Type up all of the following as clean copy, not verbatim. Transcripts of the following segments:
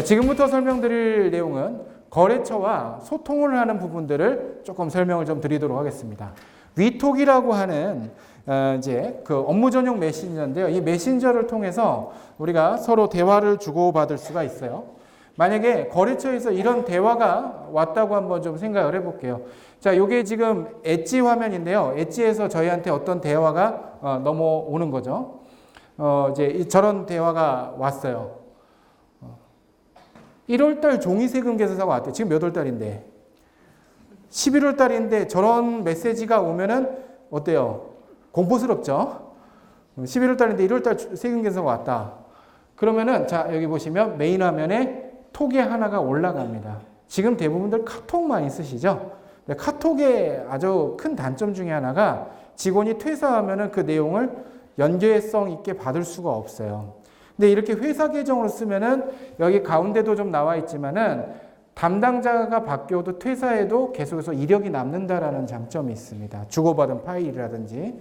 자, 지금부터 설명드릴 내용은 거래처와 소통을 하는 부분들을 조금 설명을 좀 드리도록 하겠습니다. 위톡이라고 하는 이제 그 업무 전용 메신저인데요. 이 메신저를 통해서 우리가 서로 대화를 주고받을 수가 있어요. 만약에 거래처에서 이런 대화가 왔다고 한번 좀 생각을 해볼게요. 자, 요게 지금 엣지 화면인데요. 엣지에서 저희한테 어떤 대화가 넘어오는 거죠. 이제 저런 대화가 왔어요. 1월달 종이세금 계산서가 왔대요. 지금 몇 월달인데? 11월달인데 저런 메시지가 오면은 어때요? 공포스럽죠? 11월달인데 1월달 세금 계산서가 왔다. 그러면은 자, 여기 보시면 메인 화면에 톡이 하나가 올라갑니다. 지금 대부분들 카톡 많이 쓰시죠? 카톡의 아주 큰 단점 중에 하나가 직원이 퇴사하면은 그 내용을 연계성 있게 받을 수가 없어요. 근데 이렇게 회사 계정으로 쓰면은 여기 가운데도 좀 나와 있지만은 담당자가 바뀌어도 퇴사해도 계속해서 이력이 남는다라는 장점이 있습니다. 주고받은 파일이라든지.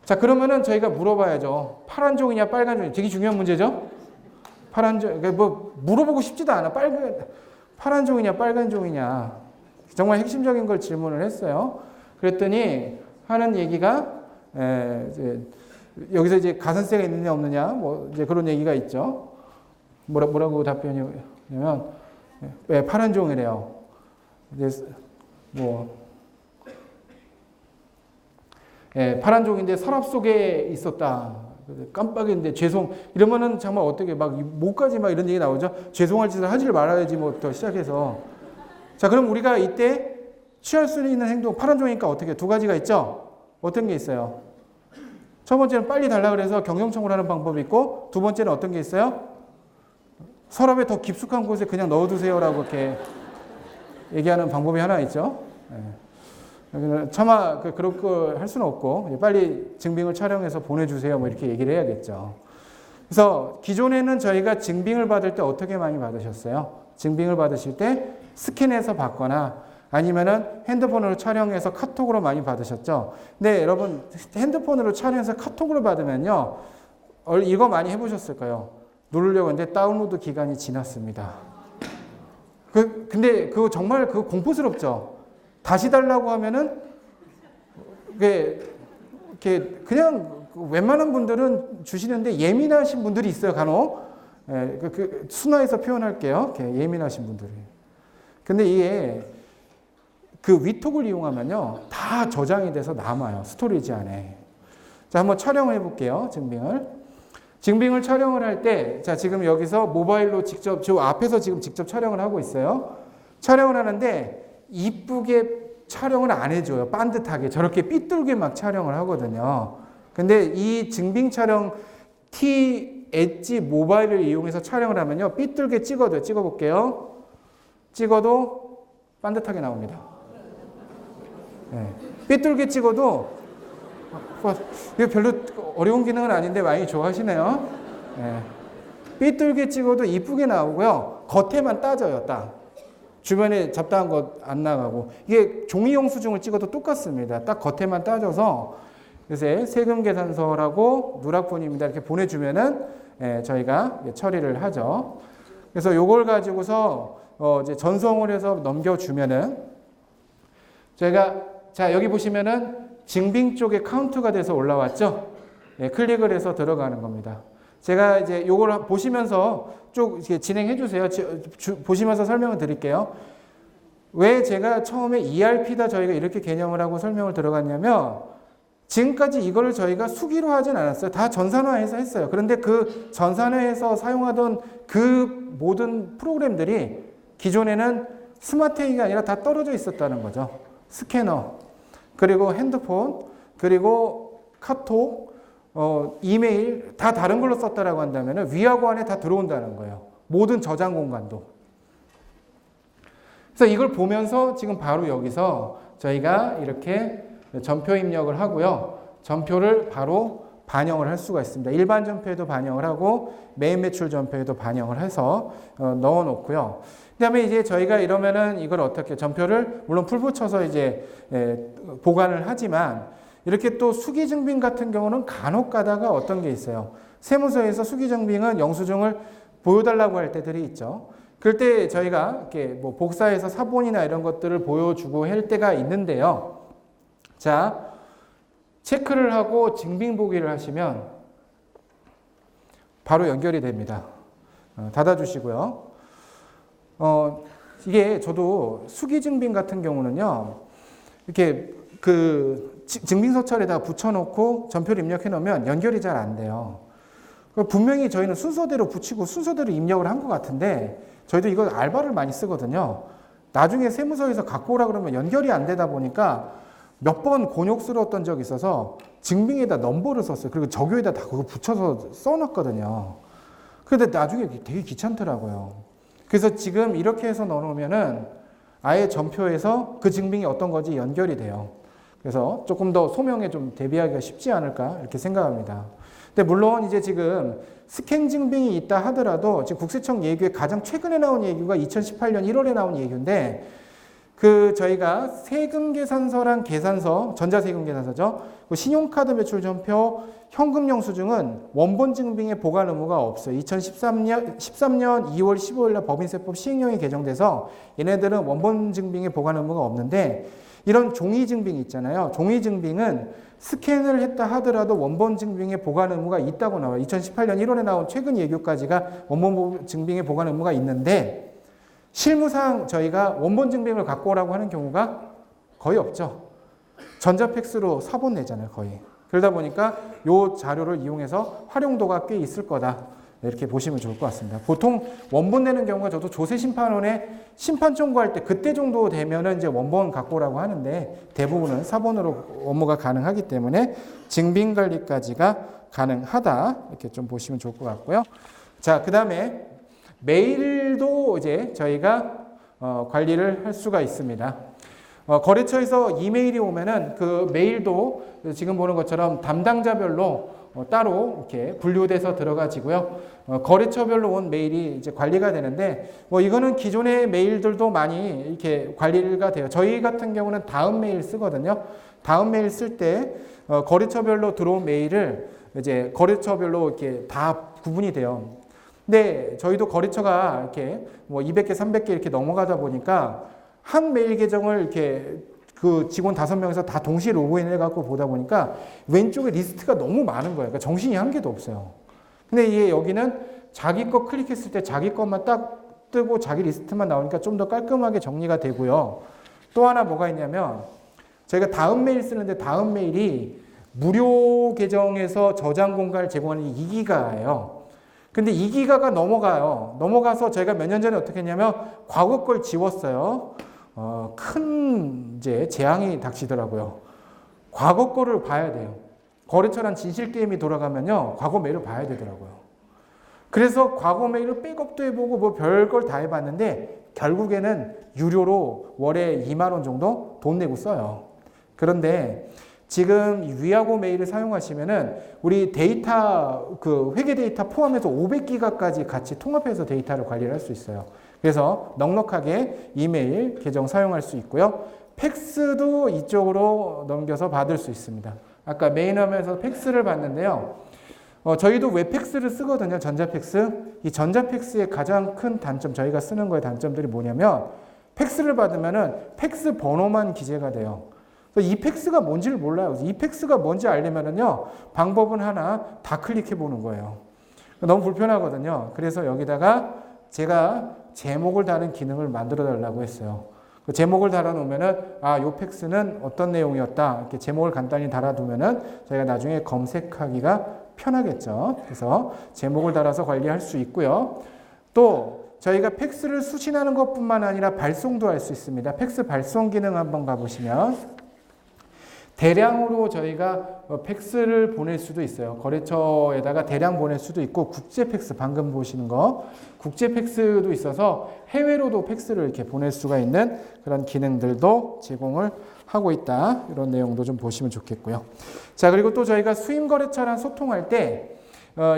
자, 그러면은 저희가 물어봐야죠. 파란 종이냐 빨간 종이냐. 되게 중요한 문제죠. 파란 종, 뭐 물어보고 싶지도 않아. 파란 종이냐 빨간 종이냐. 정말 핵심적인 걸 질문을 했어요. 그랬더니 하는 얘기가 이제 여기서 이제 가산세가 있느냐 없느냐 뭐 이제 그런 얘기가 있죠. 뭐라고 답변이냐면 파란 종이래요. 이제 뭐 파란 종인데 서랍 속에 있었다. 깜빡했는데 죄송 이러면은 정말 어떻게 막 목까지 막 이런 얘기 나오죠. 죄송할 짓을 하질 말아야지 뭐부터 시작해서 자 그럼 우리가 이때 취할 수 있는 행동 파란 종이니까 어떻게 두 가지가 있죠. 어떤 게 있어요? 첫 번째는 빨리 달라 그래서 경영청구를 하는 방법이 있고 두 번째는 어떤 게 있어요? 서랍에 더 깊숙한 곳에 그냥 넣어두세요라고 이렇게 얘기하는 방법이 하나 있죠. 차마 그럴 거 할 수는 없고 빨리 증빙을 촬영해서 보내주세요 뭐 이렇게 얘기를 해야겠죠. 그래서 기존에는 저희가 증빙을 받을 때 어떻게 많이 받으셨어요? 증빙을 받으실 때 스캔해서 받거나 아니면은 핸드폰으로 촬영해서 카톡으로 많이 받으셨죠. 근데 여러분 핸드폰으로 촬영해서 카톡으로 받으면요. 이거 많이 해보셨을 거예요. 누르려고 했는데 다운로드 기간이 지났습니다. 근데 그거 정말 그거 공포스럽죠. 다시 달라고 하면은 이렇게 그냥 웬만한 분들은 주시는데 예민하신 분들이 있어요. 간혹 순화해서 표현할게요. 이렇게 예민하신 분들이. 근데 이게 그 위톡을 이용하면요. 다 저장이 돼서 남아요. 스토리지 안에. 자, 한번 촬영을 해볼게요. 증빙을 촬영을 할 때, 자, 지금 여기서 모바일로 직접, 저 앞에서 지금 직접 촬영을 하고 있어요. 촬영을 하는데, 이쁘게 촬영을 안 해줘요. 반듯하게. 저렇게 삐뚤게 막 촬영을 하거든요. 근데 이 증빙 촬영 T 엣지 모바일을 이용해서 촬영을 하면요. 삐뚤게 찍어도, 찍어볼게요. 찍어도 반듯하게 나옵니다. 네. 삐뚤게 찍어도 이거 별로 어려운 기능은 아닌데 많이 좋아하시네요. 네. 삐뚤게 찍어도 이쁘게 나오고요. 겉에만 따져요. 딱. 주변에 잡다한 것 안 나가고. 이게 종이 영수증을 찍어도 똑같습니다. 딱 겉에만 따져서 요새 세금 계산서라고 누락본입니다. 이렇게 보내주면은 저희가 처리를 하죠. 그래서 요걸 가지고서 이제 전송을 해서 넘겨주면은 저희가 자, 여기 보시면은 증빙 쪽에 카운트가 돼서 올라왔죠? 클릭을 해서 들어가는 겁니다. 제가 이제 요걸 보시면서 쭉 진행해 주세요. 보시면서 설명을 드릴게요. 왜 제가 처음에 ERP다 저희가 이렇게 개념을 하고 설명을 들어갔냐면 지금까지 이거를 저희가 수기로 하진 않았어요. 다 전산화해서 했어요. 그런데 그 전산화해서 사용하던 그 모든 프로그램들이 기존에는 스마트 AI가 아니라 다 떨어져 있었다는 거죠. 스캐너, 그리고 핸드폰, 그리고 카톡, 이메일 다 다른 걸로 썼다라고 한다면 위하고 안에 다 들어온다는 거예요. 모든 저장 공간도. 그래서 이걸 보면서 지금 바로 여기서 저희가 이렇게 전표 입력을 하고요. 전표를 바로 반영을 할 수가 있습니다. 일반 전표에도 반영을 하고 메인 매출 전표에도 반영을 해서 넣어 놓고요. 그다음에 이제 저희가 이러면은 이걸 어떻게 전표를 물론 풀 붙여서 이제 보관을 하지만 이렇게 또 수기 증빙 같은 경우는 간혹 가다가 어떤 게 있어요. 세무서에서 수기 증빙은 영수증을 보여달라고 할 때들이 있죠. 그럴 때 저희가 이렇게 뭐 복사해서 사본이나 이런 것들을 보여주고 할 때가 있는데요. 자, 체크를 하고 증빙 보기를 하시면 바로 연결이 됩니다. 닫아주시고요. 이게 저도 수기 증빙 같은 경우는요, 이렇게 그 증빙서철에다 붙여놓고 전표를 입력해 놓으면 연결이 잘 안 돼요. 분명히 저희는 순서대로 붙이고 순서대로 입력을 한 것 같은데 저희도 이거 알바를 많이 쓰거든요. 나중에 세무서에서 갖고 오라 그러면 연결이 안 되다 보니까 몇 번 곤욕스러웠던 적이 있어서 증빙에다 넘버를 썼어요. 그리고 적요에다 다 그거 붙여서 써놨거든요. 그런데 나중에 되게 귀찮더라고요. 그래서 지금 이렇게 해서 넣어놓으면은 아예 전표에서 그 증빙이 어떤 건지 연결이 돼요. 그래서 조금 더 소명에 좀 대비하기가 쉽지 않을까 이렇게 생각합니다. 근데 물론 이제 지금 스캔 증빙이 있다 하더라도 지금 국세청 예규에 가장 최근에 나온 예규가 2018년 1월에 나온 예규인데 그 저희가 세금계산서랑 계산서, 전자세금계산서죠. 신용카드 매출 전표, 현금 영수증은 원본 증빙에 보관 의무가 없어요. 2013년 2월 15일 날 법인세법 시행령이 개정돼서 얘네들은 원본 증빙에 보관 의무가 없는데 이런 종이 증빙 있잖아요. 종이 증빙은 스캔을 했다 하더라도 원본 증빙에 보관 의무가 있다고 나와요. 2018년 1월에 나온 최근 예규까지가 원본 증빙에 보관 의무가 있는데 실무상 저희가 원본 증빙을 갖고 오라고 하는 경우가 거의 없죠. 전자팩스로 사본 내잖아요, 거의. 그러다 보니까 이 자료를 이용해서 활용도가 꽤 있을 거다. 이렇게 보시면 좋을 것 같습니다. 보통 원본 내는 경우가 저도 조세심판원에 심판 청구할 때 그때 정도 되면은 이제 원본 갖고 오라고 하는데 대부분은 사본으로 업무가 가능하기 때문에 증빙 관리까지가 가능하다. 이렇게 좀 보시면 좋을 것 같고요. 자, 그 다음에 메일도 이제 저희가 관리를 할 수가 있습니다. 거래처에서 이메일이 오면은 그 메일도 지금 보는 것처럼 담당자별로 따로 이렇게 분류돼서 들어가지고요. 거래처별로 온 메일이 이제 관리가 되는데 뭐 이거는 기존의 메일들도 많이 이렇게 관리가 돼요. 저희 같은 경우는 다음 메일 쓰거든요. 다음 메일 쓸 때 거래처별로 들어온 메일을 이제 거래처별로 이렇게 다 구분이 돼요. 근데 저희도 거래처가 이렇게 뭐 200개, 300개 이렇게 넘어가다 보니까 한 메일 계정을 이렇게 그 직원 5명에서 다 동시에 로그인 해갖고 보다 보니까 왼쪽에 리스트가 너무 많은 거예요. 그러니까 정신이 한 개도 없어요. 근데 이게 여기는 자기 거 클릭했을 때 자기 것만 딱 뜨고 자기 리스트만 나오니까 좀 더 깔끔하게 정리가 되고요. 또 하나 뭐가 있냐면 저희가 다음 메일 쓰는데 다음 메일이 무료 계정에서 저장 공간을 제공하는 2기가예요. 근데 2기가가 넘어가요. 넘어가서 저희가 몇 년 전에 어떻게 했냐면 과거 걸 지웠어요. 큰 이제 재앙이 닥치더라고요. 과거 거를 봐야 돼요. 거래처란 진실 게임이 돌아가면요. 과거 메일을 봐야 되더라고요. 그래서 과거 메일을 백업도 해보고 뭐 별걸 다 해봤는데 결국에는 유료로 월에 2만 원 정도 돈 내고 써요. 그런데 지금 위아고 메일을 사용하시면은 우리 데이터 그 회계 데이터 포함해서 500기가까지 같이 통합해서 데이터를 관리를 할 수 있어요. 그래서 넉넉하게 이메일 계정 사용할 수 있고요. 팩스도 이쪽으로 넘겨서 받을 수 있습니다. 아까 메인화면에서 팩스를 봤는데요. 저희도 웹팩스를 쓰거든요. 전자팩스. 이 전자팩스의 가장 큰 단점, 저희가 쓰는 거의 단점들이 뭐냐면 팩스를 받으면은 팩스 번호만 기재가 돼요. 이 팩스가 뭔지를 몰라요. 이 팩스가 뭔지 알려면은요, 방법은 하나 다 클릭해 보는 거예요. 너무 불편하거든요. 그래서 여기다가 제가 제목을 다는 기능을 만들어 달라고 했어요. 그 제목을 달아놓으면은, 요 팩스는 어떤 내용이었다. 이렇게 제목을 간단히 달아두면은 저희가 나중에 검색하기가 편하겠죠. 그래서 제목을 달아서 관리할 수 있고요. 또, 저희가 팩스를 수신하는 것뿐만 아니라 발송도 할 수 있습니다. 팩스 발송 기능 한번 가보시면, 대량으로 저희가 팩스를 보낼 수도 있어요. 거래처에다가 대량 보낼 수도 있고 국제 팩스 방금 보시는 거 국제 팩스도 있어서 해외로도 팩스를 이렇게 보낼 수가 있는 그런 기능들도 제공을 하고 있다. 이런 내용도 좀 보시면 좋겠고요. 자, 그리고 또 저희가 수임 거래처랑 소통할 때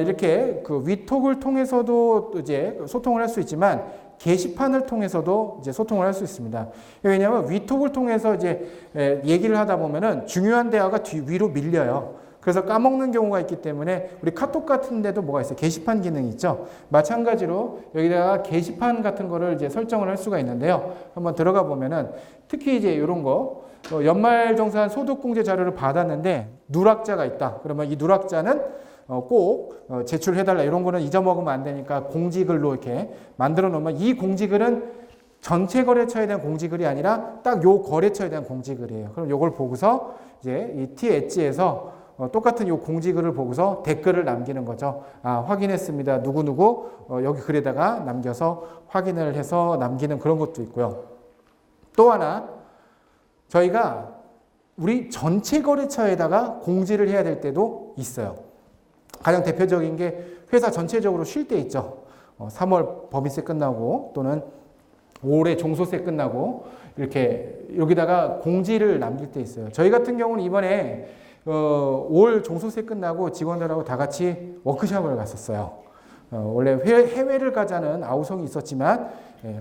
이렇게 그 위톡을 통해서도 이제 소통을 할 수 있지만 게시판을 통해서도 이제 소통을 할 수 있습니다. 왜냐하면 위톡을 통해서 이제 얘기를 하다 보면은 중요한 대화가 위로 밀려요. 그래서 까먹는 경우가 있기 때문에 우리 카톡 같은 데도 뭐가 있어요? 게시판 기능이 있죠. 마찬가지로 여기다가 게시판 같은 거를 이제 설정을 할 수가 있는데요. 한번 들어가 보면은 특히 이제 이런 거 연말정산 소득공제 자료를 받았는데 누락자가 있다. 그러면 이 누락자는 꼭 제출해달라. 이런 거는 잊어먹으면 안 되니까 공지글로 이렇게 만들어 놓으면 이 공지글은 전체 거래처에 대한 공지글이 아니라 딱 요 거래처에 대한 공지글이에요. 그럼 요걸 보고서 이제 이 T-엣지에서 똑같은 요 공지글을 보고서 댓글을 남기는 거죠. 아, 확인했습니다. 누구누구 여기 글에다가 남겨서 확인을 해서 남기는 그런 것도 있고요. 또 하나 저희가 우리 전체 거래처에다가 공지를 해야 될 때도 있어요. 가장 대표적인 게 회사 전체적으로 쉴 때 있죠. 3월 범위세 끝나고 또는 올해 종소세 끝나고 이렇게 여기다가 공지를 남길 때 있어요. 저희 같은 경우는 이번에 올 종소세 끝나고 직원들하고 다 같이 워크숍을 갔었어요. 원래 해외를 가자는 아우성이 있었지만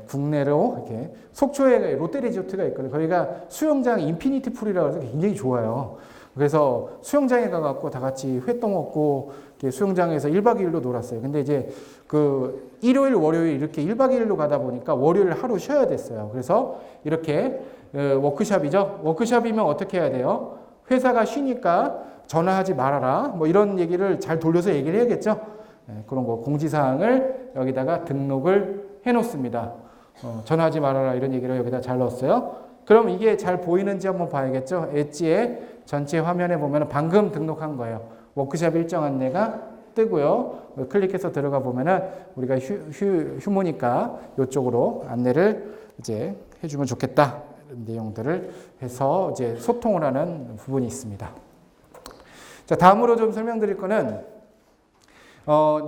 국내로 이렇게 속초에 롯데리조트가 있거든요. 거기가 수영장 인피니티 풀이라고 해서 굉장히 좋아요. 그래서 수영장에 가갖고 다 같이 회 떠먹고 수영장에서 1박 2일로 놀았어요. 근데 이제 그 일요일, 월요일 이렇게 1박 2일로 가다 보니까 월요일 하루 쉬어야 됐어요. 그래서 이렇게 워크숍이죠. 워크숍이면 어떻게 해야 돼요? 회사가 쉬니까 전화하지 말아라. 뭐 이런 얘기를 잘 돌려서 얘기를 해야겠죠. 그런 거 공지사항을 여기다가 등록을 해 놓습니다. 전화하지 말아라 이런 얘기를 여기다 잘 넣었어요. 그럼 이게 잘 보이는지 한번 봐야겠죠. 엣지의 전체 화면에 보면 방금 등록한 거예요. 워크숍 일정 안내가 뜨고요. 클릭해서 들어가 보면은 우리가 휴무니까 이쪽으로 안내를 이제 해주면 좋겠다. 이런 내용들을 해서 이제 소통을 하는 부분이 있습니다. 자, 다음으로 좀 설명드릴 거는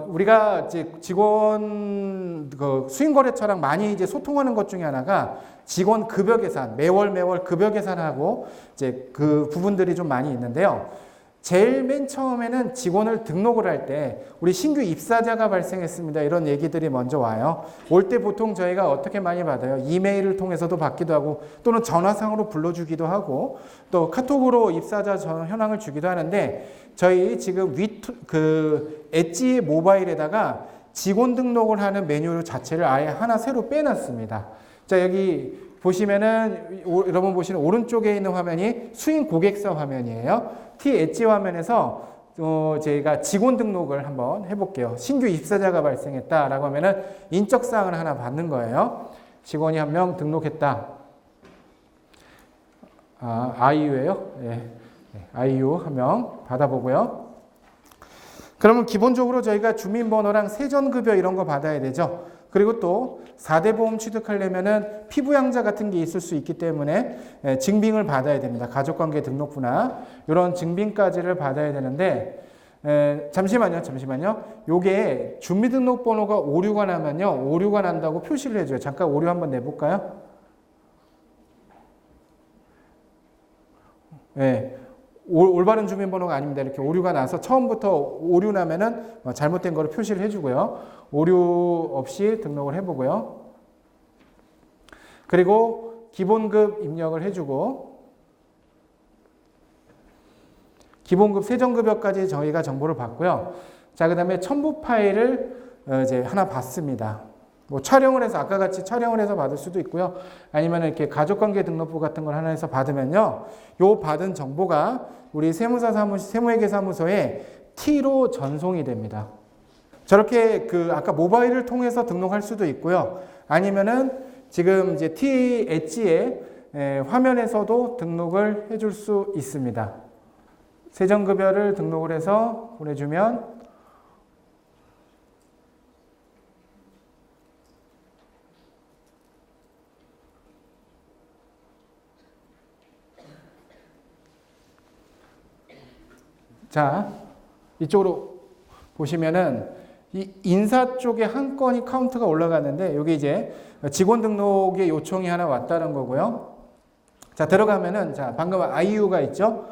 우리가 이제 직원 수익거래처랑 많이 이제 소통하는 것 중에 하나가 직원 급여 계산, 매월 급여 계산하고 이제 그 부분들이 좀 많이 있는데요. 제일 맨 처음에는 직원을 등록을 할 때 우리 신규 입사자가 발생했습니다. 이런 얘기들이 먼저 와요. 올 때 보통 저희가 어떻게 많이 받아요? 이메일을 통해서도 받기도 하고 또는 전화상으로 불러주기도 하고 또 카톡으로 입사자 현황을 주기도 하는데 저희 지금 엣지 모바일에다가 직원 등록을 하는 매뉴얼 자체를 아예 하나 새로 빼놨습니다. 자, 여기 보시면은 여러분 보시는 오른쪽에 있는 화면이 수인 고객사 화면이에요. T-엣지 화면에서 저희가 직원 등록을 한번 해볼게요. 신규 입사자가 발생했다라고 하면은 인적사항을 하나 받는 거예요. 직원이 한 명 등록했다. 아이유예요. 네. 아이유 한 명 받아보고요. 그러면 기본적으로 저희가 주민번호랑 세전급여 이런 거 받아야 되죠. 그리고 또 4대 보험 취득하려면은 피부양자 같은 게 있을 수 있기 때문에 증빙을 받아야 됩니다. 가족관계 등록부나 이런 증빙까지를 받아야 되는데 잠시만요. 요게 주민등록번호가 오류가 나면요. 오류가 난다고 표시를 해줘요. 잠깐 오류 한번 내볼까요? 네. 올바른 주민번호가 아닙니다. 이렇게 오류가 나서 처음부터 오류 나면은 잘못된 거를 표시를 해주고요. 오류 없이 등록을 해보고요. 그리고 기본급 입력을 해주고 기본급 세전급여까지 저희가 정보를 받고요. 자, 그 다음에 첨부 파일을 이제 하나 받습니다. 뭐 촬영을 해서 아까 같이 촬영을 해서 받을 수도 있고요. 아니면 이렇게 가족관계 등록부 같은 걸 하나 해서 받으면요. 요 받은 정보가 우리 세무회계사무소에 T로 전송이 됩니다. 저렇게 아까 모바일을 통해서 등록할 수도 있고요. 아니면은 지금 이제 T-엣지의 화면에서도 등록을 해줄 수 있습니다. 세전급여를 등록을 해서 보내주면 자, 이쪽으로 보시면은 이 인사 쪽에 한 건이 카운트가 올라가는데 여기 이제 직원 등록의 요청이 하나 왔다는 거고요. 자, 들어가면은 자, 방금 아이유가 있죠?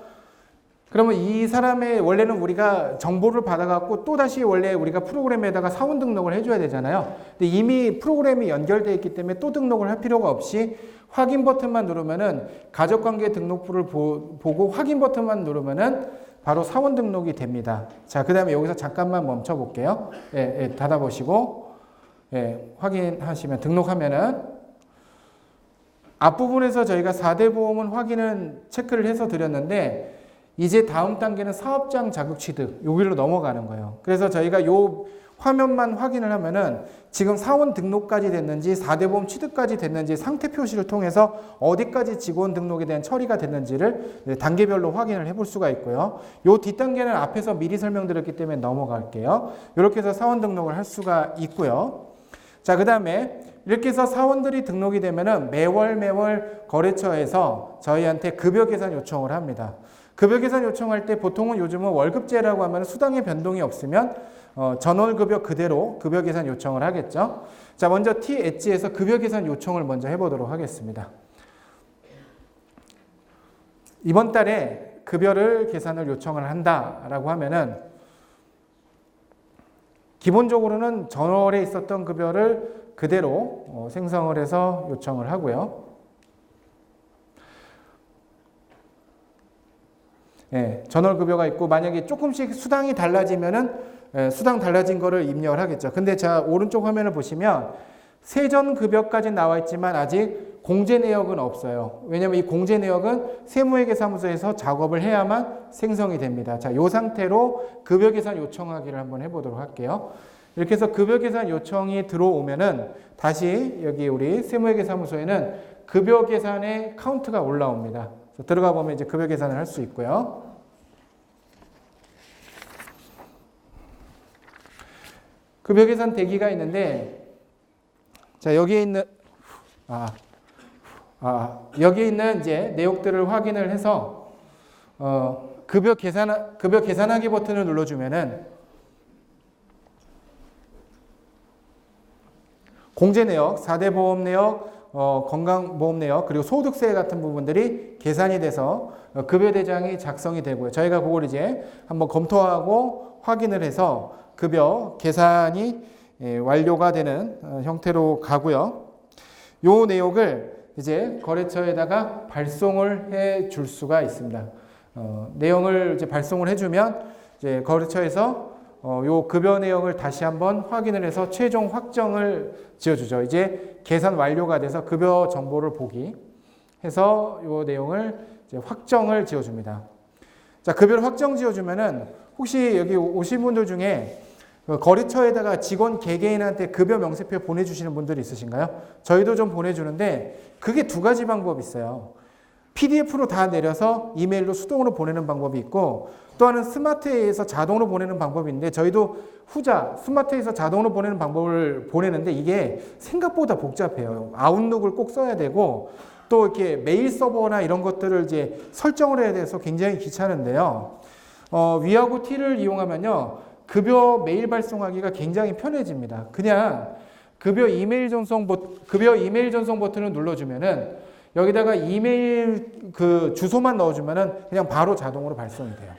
그러면 이 사람의 원래는 우리가 정보를 받아갖고 또 다시 원래 우리가 프로그램에다가 사원 등록을 해줘야 되잖아요. 근데 이미 프로그램이 연결되어 있기 때문에 또 등록을 할 필요가 없이 확인 버튼만 누르면은 가족관계 등록부를 보고 확인 버튼만 누르면은 바로 사원 등록이 됩니다. 자, 그 다음에 여기서 잠깐만 멈춰 볼게요. 닫아보시고, 확인하시면, 등록하면은, 앞부분에서 저희가 4대 보험은 확인은 체크를 해서 드렸는데, 이제 다음 단계는 사업장 자격 취득, 여기로 넘어가는 거예요. 그래서 저희가 요 화면만 확인을 하면은 지금 사원 등록까지 됐는지 4대 보험 취득까지 됐는지 상태 표시를 통해서 어디까지 직원 등록에 대한 처리가 됐는지를 단계별로 확인을 해볼 수가 있고요. 요 뒷단계는 앞에서 미리 설명드렸기 때문에 넘어갈게요. 이렇게 해서 사원 등록을 할 수가 있고요. 자, 그 다음에 이렇게 해서 사원들이 등록이 되면은 매월 거래처에서 저희한테 급여 계산 요청을 합니다. 급여 계산 요청할 때 보통은 요즘은 월급제라고 하면 수당의 변동이 없으면 전월급여 그대로 급여 계산 요청을 하겠죠. 자, 먼저 T-엣지에서 급여 계산 요청을 먼저 해보도록 하겠습니다. 이번 달에 급여를 계산을 요청을 한다라고 하면은 기본적으로는 전월에 있었던 급여를 그대로 생성을 해서 요청을 하고요. 전월급여가 있고 만약에 조금씩 수당이 달라지면은 수당 달라진 거를 입력을 하겠죠. 근데 자, 오른쪽 화면을 보시면 세전급여까지 나와 있지만 아직 공제 내역은 없어요. 왜냐하면 이 공제 내역은 세무회계사무소에서 작업을 해야만 생성이 됩니다. 자, 이 상태로 급여 계산 요청하기를 한번 해보도록 할게요. 이렇게 해서 급여 계산 요청이 들어오면은 다시 여기 우리 세무회계사무소에는 급여 계산의 카운트가 올라옵니다. 들어가 보면 이제 급여 계산을 할 수 있고요. 급여 계산 대기가 있는데, 자, 여기에 있는, 여기에 있는 이제 내역들을 확인을 해서, 급여 계산하기 버튼을 눌러주면은, 공제 내역, 4대 보험 내역, 건강보험 내역, 그리고 소득세 같은 부분들이 계산이 돼서 급여 대장이 작성이 되고요. 저희가 그걸 이제 한번 검토하고 확인을 해서 급여 계산이 완료가 되는 형태로 가고요. 요 내역을 이제 거래처에다가 발송을 해 줄 수가 있습니다. 내용을 이제 발송을 해주면 이제 거래처에서 요 급여 내역을 다시 한번 확인을 해서 최종 확정을 지어주죠. 이제 계산 완료가 돼서 급여 정보를 보기 해서 요 내용을 이제 확정을 지어줍니다. 자, 급여를 확정 지어주면은 혹시 여기 오신 분들 중에 거래처에다가 직원 개개인한테 급여 명세표 보내주시는 분들이 있으신가요? 저희도 좀 보내주는데 그게 두 가지 방법이 있어요. PDF로 다 내려서 이메일로 수동으로 보내는 방법이 있고 또 하나는 스마트에서 자동으로 보내는 방법인데 저희도 후자 스마트에서 자동으로 보내는 방법을 보내는데 이게 생각보다 복잡해요. 아웃룩을 꼭 써야 되고 또 이렇게 메일 서버나 이런 것들을 이제 설정을 해야 돼서 굉장히 귀찮은데요. 위하고 T를 이용하면요. 급여 메일 발송하기가 굉장히 편해집니다. 그냥 급여 이메일 전송 버튼을 눌러주면은 여기다가 이메일 그 주소만 넣어주면은 그냥 바로 자동으로 발송이 돼요.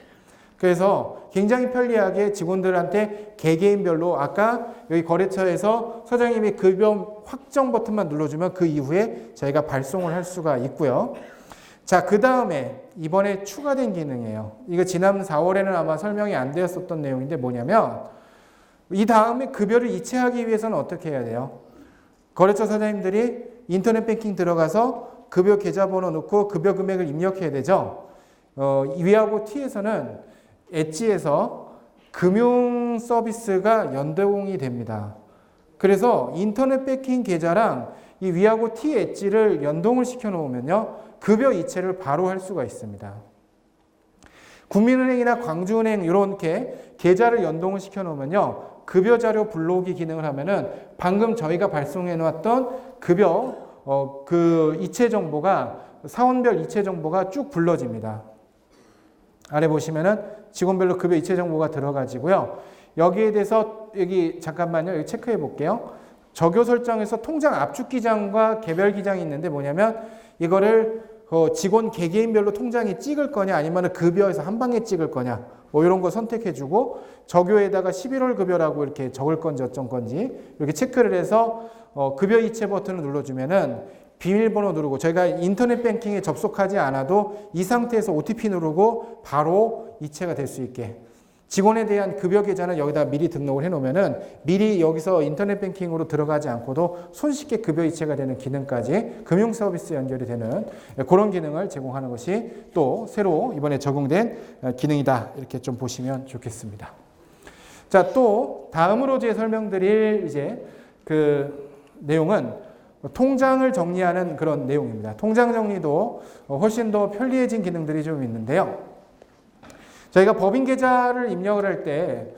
그래서 굉장히 편리하게 직원들한테 개개인별로 아까 여기 거래처에서 사장님이 급여 확정 버튼만 눌러주면 그 이후에 저희가 발송을 할 수가 있고요. 자, 그 다음에 이번에 추가된 기능이에요. 이거 지난 4월에는 아마 설명이 안 되었었던 내용인데 뭐냐면 이 다음에 급여를 이체하기 위해서는 어떻게 해야 돼요? 거래처 사장님들이 인터넷 뱅킹 들어가서 급여 계좌번호 넣고 급여 금액을 입력해야 되죠. 위하고 T에서는 엣지에서 금융 서비스가 연동이 됩니다. 그래서 인터넷 뱅킹 계좌랑 이 위하고 T 엣지를 연동을 시켜 놓으면요. 급여 이체를 바로 할 수가 있습니다. 국민은행이나 광주은행 이렇게 계좌를 연동을 시켜 놓으면요. 급여 자료 불러오기 기능을 하면은 방금 저희가 발송해 놓았던 급여 그 이체 정보가 사원별 이체 정보가 쭉 불러집니다. 아래 보시면은 직원별로 급여 이체 정보가 들어가지고요. 여기에 대해서 여기 잠깐만요. 여기 체크해 볼게요. 적요 설정에서 통장 압축 기장과 개별 기장이 있는데 뭐냐면 이거를 직원 개개인별로 통장에 찍을 거냐 아니면 급여에서 한 방에 찍을 거냐 뭐 이런 거 선택해 주고 적요에다가 11월 급여라고 이렇게 적을 건지 어쩐 건지 이렇게 체크를 해서 급여 이체 버튼을 눌러주면은 비밀번호 누르고 저희가 인터넷 뱅킹에 접속하지 않아도 이 상태에서 OTP 누르고 바로 이체가 될 수 있게 직원에 대한 급여 계좌는 여기다 미리 등록을 해놓으면은 미리 여기서 인터넷 뱅킹으로 들어가지 않고도 손쉽게 급여 이체가 되는 기능까지 금융 서비스 연결이 되는 그런 기능을 제공하는 것이 또 새로 이번에 적용된 기능이다. 이렇게 좀 보시면 좋겠습니다. 자, 또 다음으로 제 설명드릴 이제 그 내용은 통장을 정리하는 그런 내용입니다. 통장 정리도 훨씬 더 편리해진 기능들이 좀 있는데요. 저희가 법인 계좌를 입력을 할 때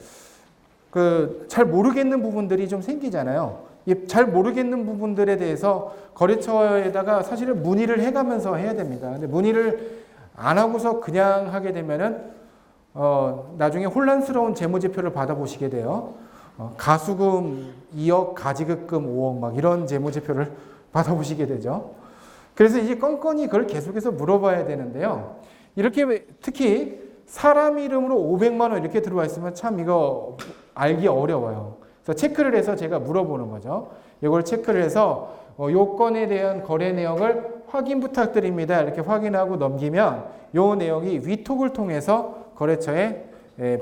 그 잘 모르겠는 부분들이 좀 생기잖아요. 이 잘 모르겠는 부분들에 대해서 거래처에다가 사실은 문의를 해가면서 해야 됩니다. 근데 문의를 안 하고서 그냥 하게 되면은 나중에 혼란스러운 재무제표를 받아보시게 돼요. 가수금 2억, 가지급금 5억 막 이런 재무제표를 받아보시게 되죠. 그래서 이제 건건히 그걸 계속해서 물어봐야 되는데요. 이렇게 특히 사람 이름으로 500만 원 이렇게 들어와 있으면 참 이거 알기 어려워요. 그래서 체크를 해서 제가 물어보는 거죠. 이걸 체크를 해서 요 건에 대한 거래 내역을 확인 부탁드립니다. 이렇게 확인하고 넘기면 요 내용이 위톡을 통해서 거래처에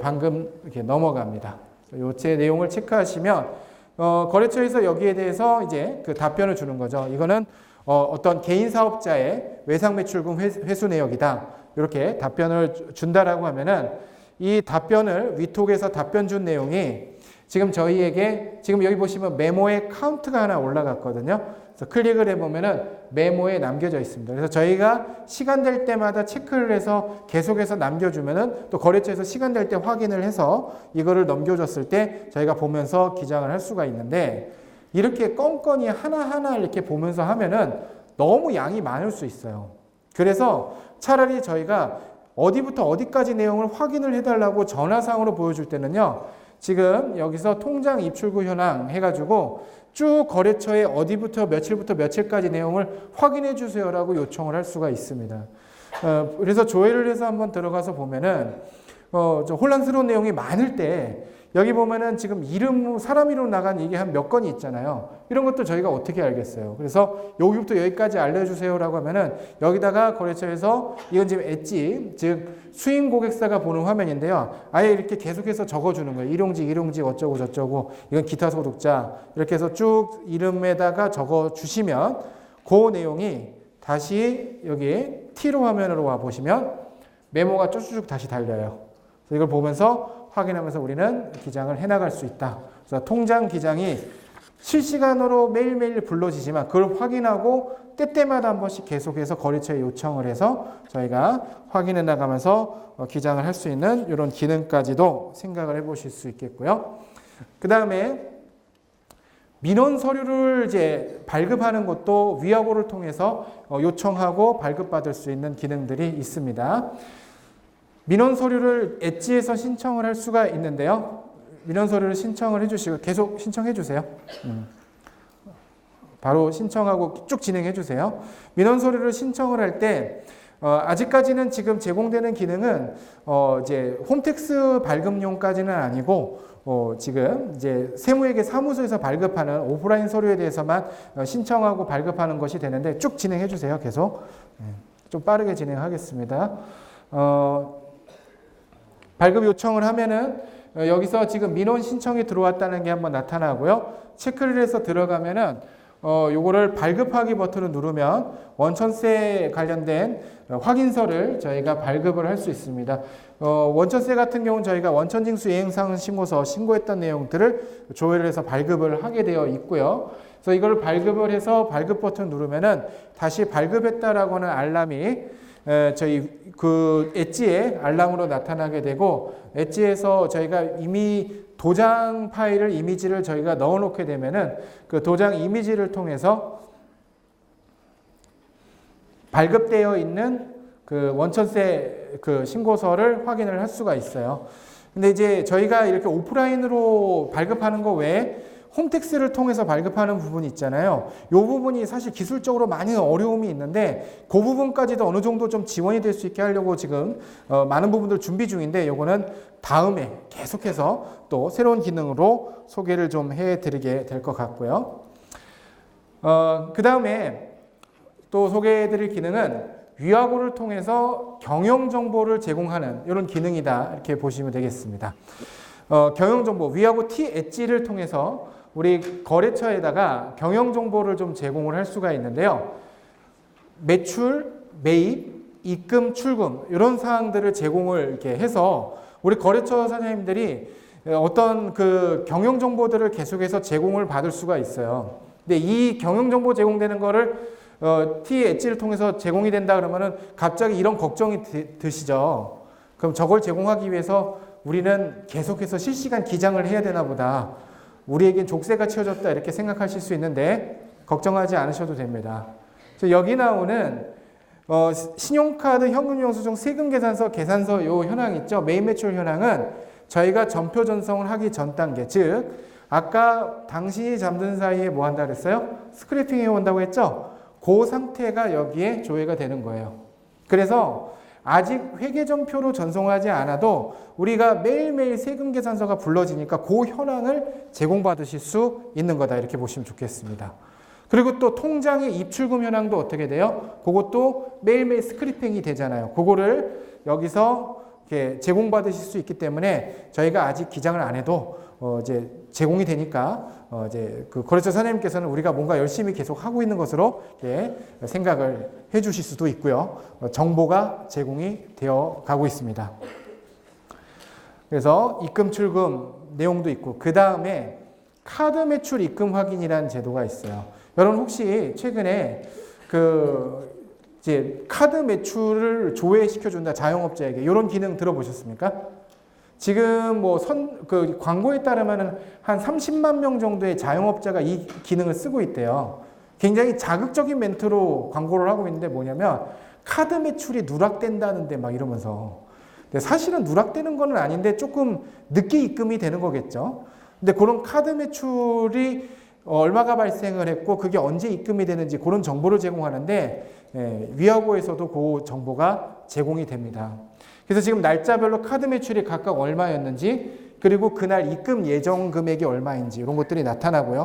방금 이렇게 넘어갑니다. 요체 내용을 체크하시면 거래처에서 여기에 대해서 이제 그 답변을 주는 거죠. 이거는 어떤 개인 사업자의 외상 매출금 회수 내역이다. 이렇게 답변을 준다라고 하면은 이 답변을 위톡에서 답변 준 내용이 지금 저희에게 지금 여기 보시면 메모에 카운트가 하나 올라갔거든요. 그래서 클릭을 해보면은 메모에 남겨져 있습니다. 그래서 저희가 시간 될 때마다 체크를 해서 계속해서 남겨주면은 또 거래처에서 시간 될 때 확인을 해서 이거를 넘겨줬을 때 저희가 보면서 기장을 할 수가 있는데 이렇게 건건히 하나하나 이렇게 보면서 하면은 너무 양이 많을 수 있어요. 그래서 차라리 저희가 어디부터 어디까지 내용을 확인을 해달라고 전화상으로 보여줄 때는요. 지금 여기서 통장 입출구 현황 해가지고 쭉 거래처에 어디부터 며칠까지 내용을 확인해 주세요라고 요청을 할 수가 있습니다. 그래서 조회를 해서 한번 들어가서 보면은 좀 혼란스러운 내용이 많을 때 여기 보면은 지금 사람 이름 나간 이게 한 몇 건이 있잖아요. 이런 것도 저희가 어떻게 알겠어요. 그래서 여기부터 여기까지 알려주세요라고 하면은 여기다가 거래처에서 이건 지금 엣지, 즉 수임 고객사가 보는 화면인데요. 아예 이렇게 계속해서 적어주는 거예요. 일용직 어쩌고 저쩌고 이건 기타 소득자 이렇게 해서 쭉 이름에다가 적어주시면 그 내용이 다시 여기 T로 화면으로 와 보시면 메모가 쭉쭉 다시 달려요. 그래서 이걸 보면서 확인하면서 우리는 기장을 해나갈 수 있다. 그래서 통장 기장이 실시간으로 매일매일 불러지지만 그걸 확인하고 때때마다 한 번씩 계속해서 거래처에 요청을 해서 저희가 확인해 나가면서 기장을 할 수 있는 이런 기능까지도 생각을 해보실 수 있겠고요. 그 다음에 민원 서류를 이제 발급하는 것도 위아고를 통해서 요청하고 발급받을 수 있는 기능들이 있습니다. 민원 서류를 엣지에서 신청을 할 수가 있는데요. 민원 서류를 신청을 해주시고 계속 신청해 주세요. 바로 신청하고 쭉 진행해 주세요. 민원 서류를 신청을 할 때 아직까지는 지금 제공되는 기능은 이제 홈택스 발급용까지는 아니고 지금 이제 세무회계 사무소에서 발급하는 오프라인 서류에 대해서만 신청하고 발급하는 것이 되는데 쭉 진행해 주세요. 계속 좀 빠르게 진행하겠습니다. 발급 요청을 하면은 여기서 지금 민원 신청이 들어왔다는 게 한번 나타나고요. 체크를 해서 들어가면은 요거를 발급하기 버튼을 누르면 원천세 관련된 확인서를 저희가 발급을 할 수 있습니다. 원천세 같은 경우는 저희가 원천징수 이행상은 신고서 신고했던 내용들을 조회를 해서 발급을 하게 되어 있고요. 그래서 이걸 발급을 해서 발급 버튼 누르면은 다시 발급했다라고 하는 알람이 저희 그 엣지에 알람으로 나타나게 되고 엣지에서 저희가 이미 도장 파일을 이미지를 저희가 넣어 놓게 되면은 그 도장 이미지를 통해서 발급되어 있는 그 원천세 그 신고서를 확인을 할 수가 있어요. 근데 이제 저희가 이렇게 오프라인으로 발급하는 거 외에 홈택스를 통해서 발급하는 부분이 있잖아요. 이 부분이 사실 기술적으로 많이 어려움이 있는데 그 부분까지도 어느 정도 좀 지원이 될 수 있게 하려고 지금 많은 부분들 준비 중인데 이거는 다음에 계속해서 또 새로운 기능으로 소개를 좀 해드리게 될 것 같고요. 그 다음에 또 소개해드릴 기능은 위하고를 통해서 경영 정보를 제공하는 이런 기능이다 이렇게 보시면 되겠습니다. 경영 정보 위하고 T 엣지를 통해서 우리 거래처에다가 경영 정보를 좀 제공을 할 수가 있는데요. 매출, 매입, 입금, 출금 이런 사항들을 제공을 이렇게 해서 우리 거래처 사장님들이 어떤 그 경영 정보들을 계속해서 제공을 받을 수가 있어요. 근데 이 경영 정보 제공되는 거를 T 엣지를 통해서 제공이 된다 그러면은 갑자기 이런 걱정이 드시죠. 그럼 저걸 제공하기 위해서 우리는 계속해서 실시간 기장을 해야 되나 보다. 우리에겐 족쇄가 치워졌다 이렇게 생각하실 수 있는데 걱정하지 않으셔도 됩니다. 여기 나오는 신용카드 현금영수증 세금계산서 계산서 요 현황 있죠. 메인 매출 현황은 저희가 전표 전송을 하기 전 단계, 즉 아까 당신이 잠든 사이에 뭐 한다 그랬어요? 스크래핑 해온다고 했죠? 그 상태가 여기에 조회가 되는 거예요. 그래서 아직 회계전표로 전송하지 않아도 우리가 매일매일 세금계산서가 불러지니까 그 현황을 제공받으실 수 있는 거다 이렇게 보시면 좋겠습니다. 그리고 또 통장의 입출금 현황도 어떻게 돼요? 그것도 매일매일 스크래핑이 되잖아요. 그거를 여기서 이렇게 제공받으실 수 있기 때문에 저희가 아직 기장을 안 해도 이제 제공이 되니까 이제 그 거래처 사장님께서는 우리가 뭔가 열심히 계속 하고 있는 것으로 이렇게 생각을 해주실 수도 있고요. 정보가 제공이 되어 가고 있습니다. 그래서 입금 출금 내용도 있고 그 다음에 카드 매출 입금 확인이라는 제도가 있어요. 여러분 혹시 최근에 이제 카드 매출을 조회시켜준다 자영업자에게 이런 기능 들어보셨습니까? 지금 그 광고에 따르면 한 30만 명 정도의 자영업자가 이 기능을 쓰고 있대요. 굉장히 자극적인 멘트로 광고를 하고 있는데 뭐냐면 카드 매출이 누락된다는데 막 이러면서. 근데 사실은 누락되는 건 아닌데 조금 늦게 입금이 되는 거겠죠. 근데 그런 카드 매출이 얼마가 발생을 했고 그게 언제 입금이 되는지 그런 정보를 제공하는데 위하고에서도 그 정보가 제공이 됩니다. 그래서 지금 날짜별로 카드 매출이 각각 얼마였는지 그리고 그날 입금 예정 금액이 얼마인지 이런 것들이 나타나고요.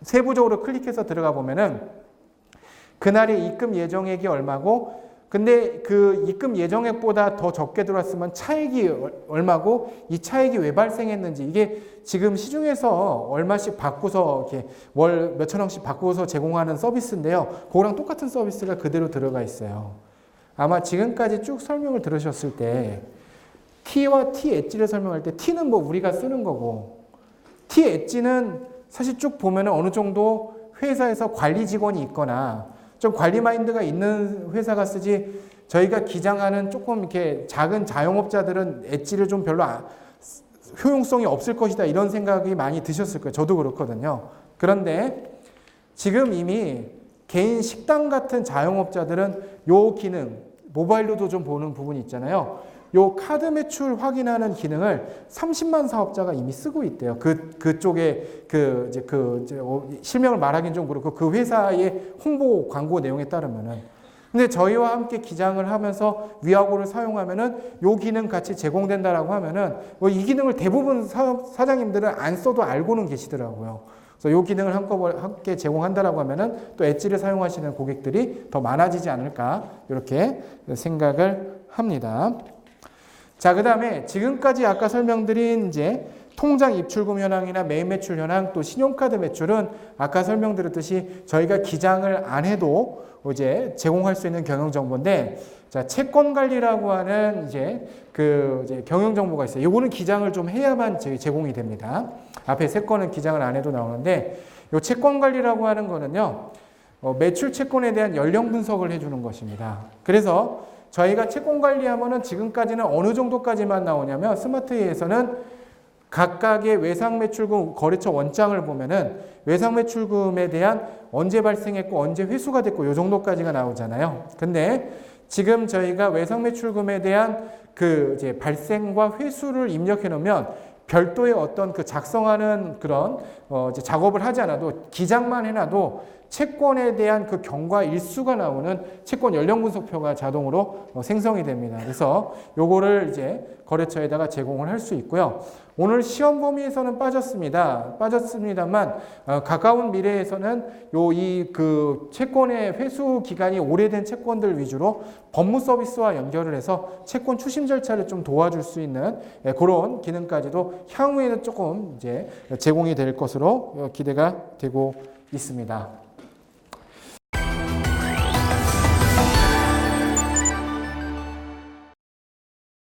세부적으로 클릭해서 들어가 보면은 그날의 입금 예정액이 얼마고 근데 그 입금 예정액보다 더 적게 들어왔으면 차액이 얼마고 이 차액이 왜 발생했는지 이게 지금 시중에서 얼마씩 바꾸서 이렇게 월 몇천 원씩 바꾸어서 제공하는 서비스인데요. 그거랑 똑같은 서비스가 그대로 들어가 있어요. 아마 지금까지 쭉 설명을 들으셨을 때 T와 T 엣지를 설명할 때 T는 뭐 우리가 쓰는 거고 T 엣지는 사실 쭉 보면 어느 정도 회사에서 관리 직원이 있거나 좀 관리 마인드가 있는 회사가 쓰지 저희가 기장하는 조금 이렇게 작은 자영업자들은 엣지를 좀 별로 효용성이 없을 것이다 이런 생각이 많이 드셨을 거예요. 저도 그렇거든요. 그런데 지금 이미 개인 식당 같은 자영업자들은 요 기능 모바일로도 좀 보는 부분이 있잖아요. 요 카드 매출 확인하는 기능을 30만 사업자가 이미 쓰고 있대요. 그쪽에 실명을 말하기는 좀 그렇고 그 회사의 홍보 광고 내용에 따르면은. 근데 저희와 함께 기장을 하면서 위하고를 사용하면은 요 기능 같이 제공된다라고 하면은 이 기능을 대부분 사장님들은 안 써도 알고는 계시더라고요. 그래서 이 기능을 한꺼번에 함께 제공한다라고 하면은 또 엣지를 사용하시는 고객들이 더 많아지지 않을까 이렇게 생각을 합니다. 자, 그 다음에 지금까지 아까 설명드린 이제 통장 입출금 현황이나 메인 매출 현황 또 신용카드 매출은 아까 설명드렸듯이 저희가 기장을 안 해도 이제 제공할 수 있는 경영 정보인데 자, 채권 관리라고 하는 이제 경영 정보가 있어요. 이거는 기장을 좀 해야만 제공이 됩니다. 앞에 세 건은 기장을 안 해도 나오는데 이 채권 관리라고 하는 거는요. 매출 채권에 대한 연령 분석을 해주는 것입니다. 그래서 저희가 채권 관리하면은 지금까지는 어느 정도까지만 나오냐면 스마트에서는 각각의 외상매출금 거래처 원장을 보면은 외상매출금에 대한 언제 발생했고 언제 회수가 됐고 요 정도까지가 나오잖아요. 근데 지금 저희가 외상매출금에 대한 이제 발생과 회수를 입력해 놓으면 별도의 어떤 작성하는 그런 이제 작업을 하지 않아도 기장만 해놔도 채권에 대한 그 경과 일수가 나오는 채권 연령 분석표가 자동으로 생성이 됩니다. 그래서 요거를 이제 거래처에다가 제공을 할 수 있고요. 오늘 시험 범위에서는 빠졌습니다만 가까운 미래에서는 이 그 채권의 회수 기간이 오래된 채권들 위주로 법무 서비스와 연결을 해서 채권 추심 절차를 좀 도와줄 수 있는 그런 기능까지도 향후에는 조금 이제 제공이 될 것으로 기대가 되고 있습니다.